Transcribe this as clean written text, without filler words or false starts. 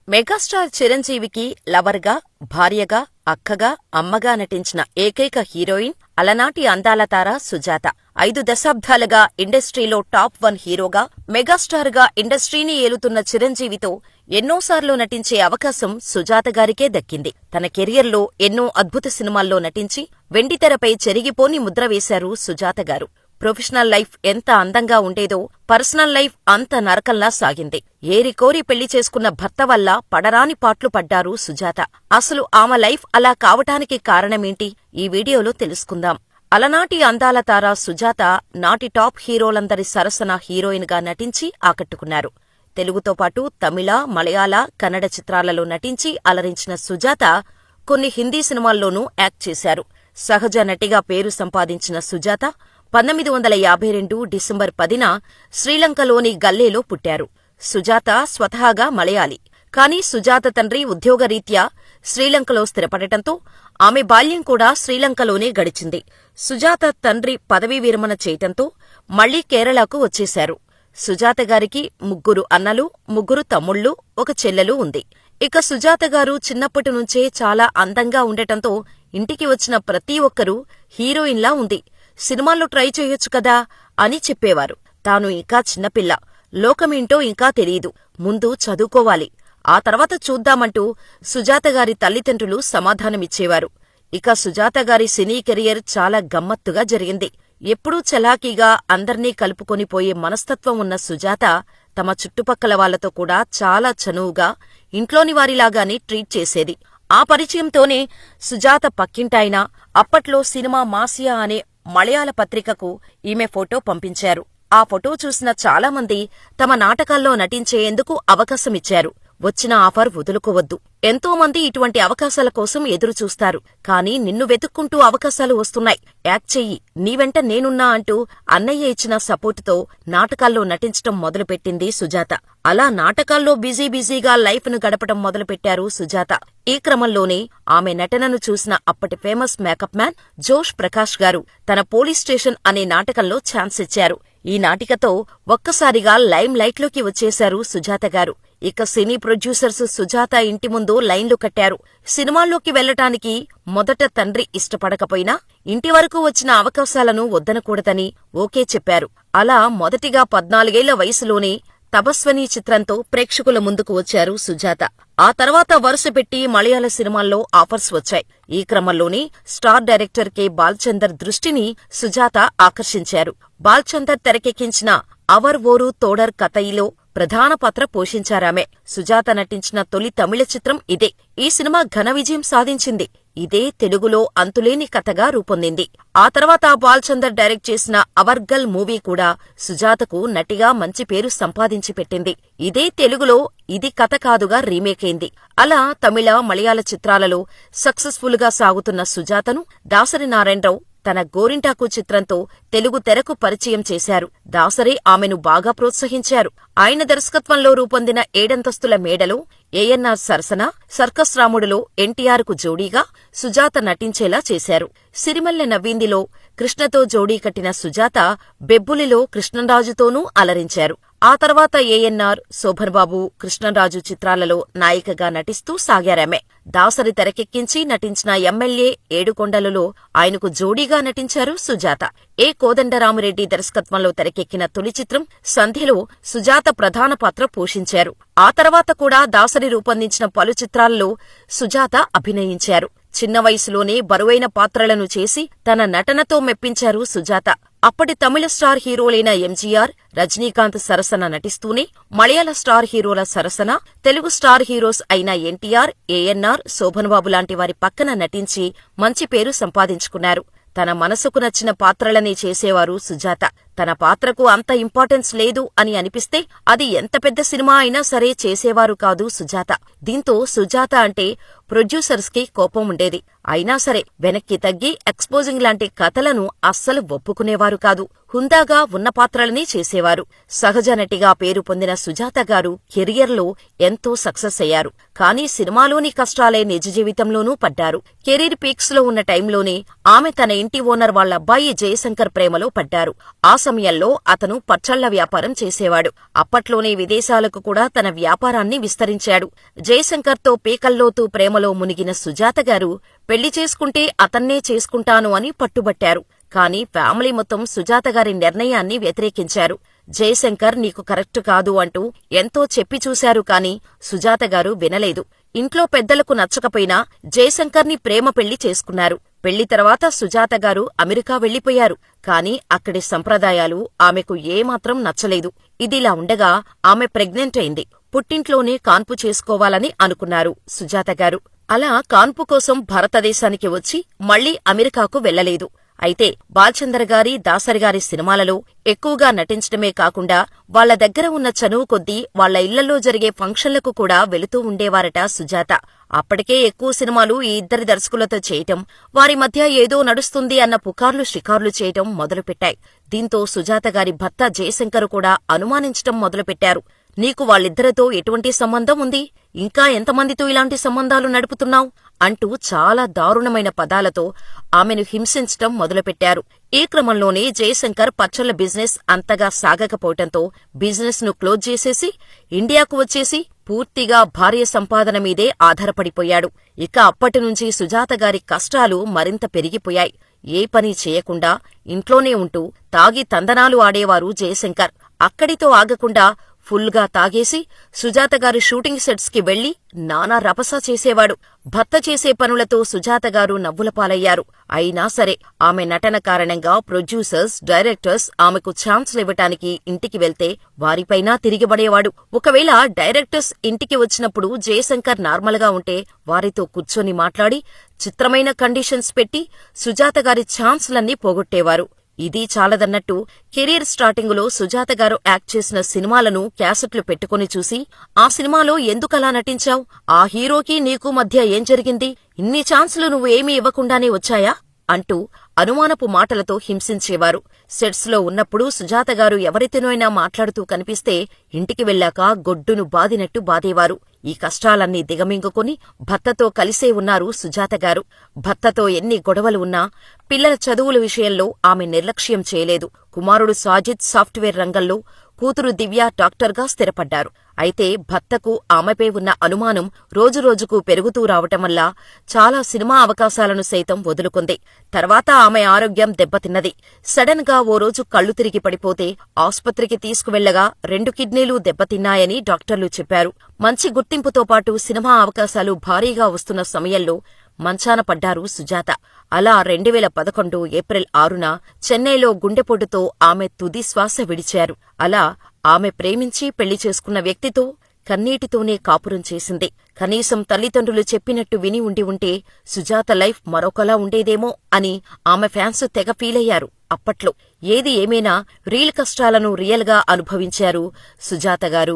Megastar చిరంజీవికి లవర్గా, భార్యగా, అక్కగా, అమ్మగా నటించిన ఏకైక హీరోయిన్ అలనాటి అందాల తార సుజాత. 5 దశాబ్దాలుగా ఇండస్ట్రీలో టాప్ 1 హీరోగా, మెగాస్టార్గా ఇండస్ట్రీని ఏలుతున్న చిరంజీవితో ఎన్నోసార్లు నటించే అవకాశం సుజాత గారికే దక్కింది. తన కెరియర్లో ఎన్నో అద్భుత సినిమాల్లో నటించి వెండితెరపై చెరిగిపోని ముద్ర వేశారు సుజాత గారు. ప్రొఫెషనల్ లైఫ్ ఎంత అందంగా ఉండేదో పర్సనల్ లైఫ్ అంత నరకంలా సాగింది. ఏరికోరి పెళ్లి చేసుకున్న భర్త వల్ల పడరాని పాట్లు పడ్డారు సుజాత. అసలు ఆమె లైఫ్ అలా కావటానికి కారణమేంటి? ఈ వీడియోలో తెలుసుకుందాం. అలనాటి అందాల తార సుజాత నాటి టాప్ హీరోలందరి సరసన హీరోయిన్ గా నటించి ఆకట్టుకున్నారు. తెలుగుతో పాటు తమిళ, మలయాళ, కన్నడ చిత్రాలలో నటించి అలరించిన సుజాత కొన్ని హిందీ సినిమాల్లోనూ యాక్ట్ చేశారు. సహజ నటిగా పేరు సంపాదించిన సుజాత 1952 డిసెంబర్ 10న శ్రీలంకలోని గల్లేలో పుట్టారు. సుజాత స్వతహాగా మలయాళీ. కాని సుజాత తండ్రి ఉద్యోగరీత్యా శ్రీలంకలో స్థిరపడటంతో ఆమె బాల్యం కూడా శ్రీలంకలోనే గడిచింది. సుజాత తండ్రి పదవీ విరమణ చేయటంతో మళ్లీ కేరళకు వచ్చేశారు. సుజాత గారికి 3 అన్నలు, 3 తమ్ముళ్లు, 1 చెల్లెలు ఉంది. ఇక సుజాత గారు చిన్నప్పటి నుంచే చాలా అందంగా ఉండటంతో ఇంటికి వచ్చిన ప్రతి ఒక్కరూ హీరోయిన్లా ఉంది, సినిమాల్లో ట్రై చేయొచ్చు కదా అని చెప్పేవారు. తాను ఇంకా చిన్నపిల్ల, లోకమేంటో ఇంకా తెలీదు, ముందు చదువుకోవాలి, ఆ తర్వాత చూద్దామంటూ సుజాత గారి తల్లిదండ్రులు సమాధానమిచ్చేవారు. ఇక సుజాత గారి సినీ కెరియర్ చాలా గమ్మత్తుగా జరిగింది. ఎప్పుడూ చలాకీగా అందర్నీ కలుపుకొనిపోయే మనస్తత్వం ఉన్న సుజాత తమ చుట్టుపక్కల వాళ్లతో కూడా చాలా చనువుగా, ఇంట్లోని వారిలాగానే ట్రీట్ చేసేది. ఆ పరిచయంతోనే సుజాత పక్కింటాయన అప్పట్లో సినిమా మాసియా అనే మలయాళ పత్రికకు ఈమె ఫోటో పంపించారు. ఆ ఫోటో చూసిన చాలామంది తమ నాటకాల్లో నటించేందుకు అవకాశమిచ్చారు. వచ్చిన ఆఫర్ వదులుకోవద్దు. ఎంతోమంది ఇటువంటి అవకాశాల కోసం ఎదురుచూస్తారు. కాని నిన్ను వెతుక్కుంటూ అవకాశాలు వస్తున్నాయి, యాక్ట్ చెయ్యి, నీ వెంట నేనున్నా అంటూ అన్నయ్య ఇచ్చిన సపోర్టుతో నాటకాల్లో నటించటం మొదలుపెట్టింది సుజాత. అలా నాటకాల్లో బిజీగా లైఫ్ ను గడపటం మొదలుపెట్టారు సుజాత. ఈ క్రమంలోనే ఆమె నటనను చూసిన అప్పటి ఫేమస్ మేకప్ మ్యాన్ జోష్ ప్రకాష్ గారు తన పోలీస్ స్టేషన్ అనే నాటకంలో ఛాన్స్ ఇచ్చారు. ఈ నాటికతో ఒక్కసారిగా లైమ్ లైట్లోకి వచ్చేశారు సుజాత గారు. ఇక సినీ ప్రొడ్యూసర్స్ సుజాత ఇంటి ముందు లైన్లు కట్టారు. సినిమాల్లోకి వెళ్లటానికి మొదట తండ్రి ఇష్టపడకపోయినా ఇంటి వరకు వచ్చిన అవకాశాలను వద్దనకూడదని ఓకే చెప్పారు. అలా మొదటిగా 14 ఏళ్ల వయసులోనే తపస్వని చిత్రంతో ప్రేక్షకుల ముందుకు వచ్చారు సుజాత. ఆ తర్వాత వరుసపెట్టి మలయాళ సినిమాల్లో ఆఫర్స్ వచ్చాయి. ఈ క్రమంలోనే స్టార్ డైరెక్టర్ కె. బాల్చందర్ దృష్టిని సుజాత ఆకర్షించారు. బాల్చందర్ తెరకెక్కించిన అవర్ ఓరు తోడర్ కథయిలో ప్రధాన పాత్ర పోషించారామె. సుజాత నటించిన తొలి తమిళ చిత్రం ఇదే. ఈ సినిమా ఘన విజయం సాధించింది. ఇదే తెలుగులో అంతులేని కథగా రూపొందింది. ఆ తర్వాత బాల్చందర్ డైరెక్ట్ చేసిన అవర్గల్ మూవీ కూడా సుజాతకు నటిగా మంచి పేరు సంపాదించి పెట్టింది. ఇదే తెలుగులో ఇది కథ కాదుగా రీమేక్ అయింది. అలా తమిళ, మలయాళ చిత్రాలలో సక్సెస్ఫుల్ గా సాగుతున్న సుజాతను దాసరి నారాయణరావు తన గోరింటాకు చిత్రంతో తెలుగు తెరకు పరిచయం చేశారు. దాసరే ఆమెను బాగా ప్రోత్సహించారు. ఆయన దర్శకత్వంలో రూపొందిన 7 మేడలో ఏఎన్నార్ సరసన, సర్కస్ రాముడులో ఎన్టీఆర్ కు జోడీగా సుజాత నటించేలా చేశారు. సిరిమల్లె నవ్విందిలో కృష్ణతో జోడీ కట్టిన సుజాత బెబ్బులిలో కృష్ణరాజుతోనూ అలరించారు. ఆ తర్వాత ఏఎన్నార్, శోభన్బాబు, కృష్ణరాజు చిత్రాలలో నాయికగా నటిస్తూ సాగారామె. దాసరి తెరకెక్కించి నటించిన ఎమ్మెల్యే ఏడుకొండలలో ఆయనకు జోడీగా నటించారు సుజాత. ఏ. కోదండరామిరెడ్డి దర్శకత్వంలో తెరకెక్కిన తొలి చిత్రం సంధ్యలో సుజాత ప్రధాన పాత్ర పోషించారు. ఆ తర్వాత కూడా దాసరి రూపొందించిన పలు చిత్రాల్లో సుజాత అభినయించారు. చిన్న వయసులోనే బరువైన పాత్రలను చేసి తన నటనతో మెప్పించారు సుజాత. అప్పటి తమిళ స్టార్ హీరోలైన ఎంజీఆర్, రజనీకాంత్ సరసన నటిస్తూనే మలయాళ స్టార్ హీరోల సరసన తెలుగు స్టార్ హీరోస్ అయిన ఎన్టీఆర్, ఏఎన్నార్, శోభన్బాబు లాంటి వారి పక్కన నటించి మంచి పేరు సంపాదించుకున్నారు. తన మనసుకు నచ్చిన పాత్రలనే చేసేవారు సుజాత. తన పాత్రకు అంత ఇంపార్టెన్స్ లేదు అని అనిపిస్తే అది ఎంత పెద్ద సినిమా అయినా సరే చేసేవారు కాదు సుజాత. దీంతో సుజాత అంటే ప్రొడ్యూసర్స్ కి కోపం ఉండేది. అయినా సరే వెనక్కి తగ్గి ఎక్స్పోజింగ్ లాంటి కథలను అస్సలు ఒప్పుకునేవారు కాదు. హుందాగా ఉన్న పాత్రలనే చేసేవారు. సహజ నటిగా పేరు పొందిన సుజాత గారు కెరియర్లో ఎంతో సక్సెస్ అయ్యారు. కానీ సినిమాలోని కష్టాలే నిజ జీవితంలోనూ పడ్డారు. కెరీర్ పీక్స్ లో ఉన్న టైంలోనే ఆమె తన ఇంటి ఓనర్ వాళ్ల అబ్బాయి జయశంకర్ ప్రేమలో పడ్డారు. ఆ సమయంలో అతను పచ్చళ్ల వ్యాపారం చేసేవాడు. అప్పట్లోనే విదేశాలకు కూడా తన వ్యాపారాన్ని విస్తరించాడు. జయశంకర్తో పీకల్లోతు ప్రేమలో మునిగిన సుజాత గారు పెళ్లి చేసుకుంటే అతన్నే చేసుకుంటాను అని పట్టుబట్టారు. కాని ఫ్యామిలీ మొత్తం సుజాత గారి నిర్ణయాన్ని వ్యతిరేకించారు. జయశంకర్ నీకు కరెక్ట్ కాదు అంటూ ఎంతో చెప్పి చూశారు కాని సుజాత గారు వినలేదు. ఇంట్లో పెద్దలకు నచ్చకపోయినా జయశంకర్ని ప్రేమ పెళ్లి చేసుకున్నారు. పెళ్లి తర్వాత సుజాత గారు అమెరికా వెళ్లిపోయారు. కాని అక్కడి సంప్రదాయాలు ఆమెకు ఏమాత్రం నచ్చలేదు. ఇదిలా ఉండగా ఆమె ప్రెగ్నెంట్ అయింది. పుట్టింట్లోనే కాన్పు చేసుకోవాలని అనుకున్నారు సుజాత గారు. అలా కాన్పు కోసం భారతదేశానికి వచ్చి మళ్లీ అమెరికాకు వెళ్లలేదు. అయితే బాల్చందర్ గారి, దాసరి గారి సినిమాలలో ఎక్కువగా నటించడమే కాకుండా వాళ్ల దగ్గర ఉన్న చనువు కొద్దీ వాళ్ల ఇళ్లలో జరిగే ఫంక్షన్లకు కూడా వెళుతూ ఉండేవారట సుజాత. అప్పటికే ఎక్కువ సినిమాలు ఈ ఇద్దరి దర్శకులతో చేయటం, వారి మధ్య ఏదో నడుస్తుంది అన్న పుకార్లు షికార్లు చేయటం మొదలుపెట్టాయి. దీంతో సుజాత గారి భర్త జయశంకర్ కూడా అనుమానించటం మొదలుపెట్టారు. నీకు వాళ్ళిద్దరితో ఎటువంటి సంబంధం ఉంది? ఇంకా ఎంతమందితో ఇలాంటి సంబంధాలు నడుపుతున్నావు? అంటూ చాలా దారుణమైన పదాలతో ఆమెను హింసించటం మొదలుపెట్టారు. ఈ క్రమంలోనే జయశంకర్ పచ్చళ్ల బిజినెస్ అంతగా సాగకపోవటంతో బిజినెస్ ను క్లోజ్ చేసేసి ఇండియాకు వచ్చేసి పూర్తిగా భార్య సంపాదన మీదే ఆధారపడిపోయాడు. ఇక అప్పటినుంచి సుజాత గారి కష్టాలు మరింత పెరిగిపోయాయి. ఏ పని చేయకుండా ఇంట్లోనే ఉంటూ తాగి తందనాలు ఆడేవారు జయశంకర్. అక్కడితో ఆగకుండా ఫుల్గా తాగేసి సుజాత గారి షూటింగ్ సెట్స్ కి వెళ్లి నానా రభస చేసేవాడు. భర్త చేసే పనులతో సుజాత గారు నవ్వులపాలయ్యారు. అయినా సరే ఆమె నటన కారణంగా ప్రొడ్యూసర్స్, డైరెక్టర్స్ ఆమెకు ఛాన్స్లివ్వటానికి ఇంటికి వెళ్తే వారిపైనా తిరిగిబడేవాడు. ఒకవేళ డైరెక్టర్స్ ఇంటికి వచ్చినప్పుడు జయశంకర్ నార్మల్గా ఉంటే వారితో కూర్చొని మాట్లాడి చిత్రమైన కండిషన్స్ పెట్టి సుజాత గారి ఛాన్స్లన్నీ పోగొట్టేవారు. ఇది చాలదన్నట్టు కెరీర్ స్టార్టింగులో సుజాత గారు యాక్ట్ చేసిన సినిమాలను క్యాసెట్లు పెట్టుకుని చూసి, ఆ సినిమాలో ఎందుకలా నటించావ్? ఆ హీరోకి నీకు మధ్య ఏం జరిగింది? ఇన్ని ఛాన్సులు నువ్వు ఏమీ ఇవ్వకుండానే వచ్చాయా? అంటూ అనుమానపు మాటలతో హింసించేవారు. సెట్స్ లో ఉన్నప్పుడు సుజాత గారు ఎవరితోనైనా మాట్లాడుతూ కనిపిస్తే ఇంటికి వెళ్లాక గొడ్డును బాదినట్టు బాదేవారు. ఈ కష్టాలన్నీ దిగమింగుకుని భర్తతో కలిసే ఉన్నారు సుజాత గారు. భర్తతో ఎన్ని గొడవలు ఉన్నా పిల్లల చదువుల విషయంలో ఆమె నిర్లక్ష్యం చేయలేదు. కుమారుడు సాజిద్ సాఫ్ట్వేర్ రంగంలో, కూతురు దివ్య డాక్టర్గా స్థిరపడ్డారు. అయితే భర్తకు ఆమెపై ఉన్న అనుమానం రోజురోజుకు పెరుగుతూ రావటం వల్ల చాలా సినిమా అవకాశాలను సైతం వదులుకుంది. తర్వాత ఆమె ఆరోగ్యం దెబ్బతిన్నది. సడన్ గా ఓ రోజు కళ్లు తిరిగి పడిపోతే ఆస్పత్రికి తీసుకువెళ్లగా 2 కిడ్నీలు దెబ్బతిన్నాయని డాక్టర్లు చెప్పారు. మంచి గుర్తింపుతో పాటు సినిమా అవకాశాలు భారీగా వస్తున్న సమయంలో మంచాన పడ్డారు సుజాత. అలా 2011 ఏప్రిల్ 6న చెన్నైలో గుండెపోటుతో ఆమె తుది శ్వాస విడిచారు. అలా ఆమె ప్రేమించి పెళ్లి చేసుకున్న వ్యక్తితో కన్నీటితోనే కాపురం చేసింది. కనీసం తల్లిదండ్రులు చెప్పినట్టు విని ఉంటే సుజాత లైఫ్ మరొకలా ఉండేదేమో అని ఆమె ఫ్యాన్స్ తెగ ఫీలయ్యారు. అప్పట్లో ఏది ఏమైనా రియల్ కష్టాలను రియల్గా అనుభవించారు సుజాత గారు.